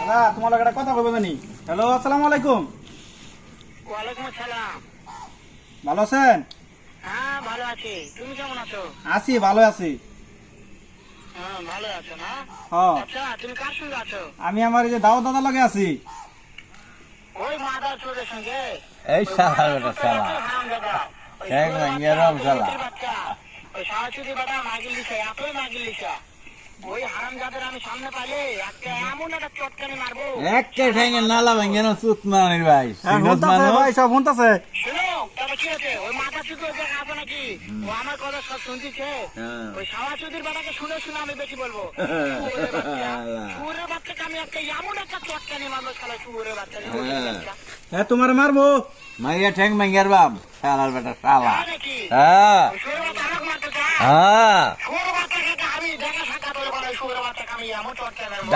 দাদা তোমার লগে একটা কথা কইব জানি। হ্যালো, আসসালামু আলাইকুম। ওয়ালাইকুম আসসালাম। ভালো আছেন? হ্যাঁ ভালো আছি, তুমি কেমন আছো? আছি, ভালো আছি। হ্যাঁ ভালো আছো না? হ্যাঁ, আচ্ছা তুমি কার সঙ্গে আছো? আমি আমার এই যে দাও দাদা লগে আছি। ওই মাদার চোরের সঙ্গে? এই শালা বেটা শালা ঠ্যাং ভাঙিয়ে রম শালা। ওই সাহায্যী বেটা মাগিল দিছে, এতই মাগিল দিছে। ওই হারাম যাদের আমি সামনে পাইলে একটা এমন একটা চটকানি মারবো। একটা ঠ্যাঙের নালা ভাঙিয়ে না চুত মানির ভাই হ্যাঁ, সিনস শুনতাছে মানুষ ভাই, সব শুনতাছে। শুনো তবে কি আছে, ওই মাথা চুকে আছে নাকি? ও আমার কথা সব শুনতিছে। হ্যাঁ। ওই সাহায্যীর বেটাকে শুনে শুনে আমি বেশি বলবো। শুয়োরের বাচ্চাকে আমি একটা এমন একটা চটকানি মারবো, শালা শুয়োরের বাচ্চা। হ্যাঁ, তোমার মারবো। মারিয়া ঠ্যাং ভাঙিয়ার বাপ শালার বেটা শালা। তাই নাকি? হ্যাঁ ওই শুয়োরের বাচ্চা আমাকে মারতে চায়? হ্যাঁ শুয়োরের বাচ্চাকে আমি দেখা সাক্ষাৎ করে বলে, শুয়োরের বাচ্চাকে আমি এমন চটকানি মারবো।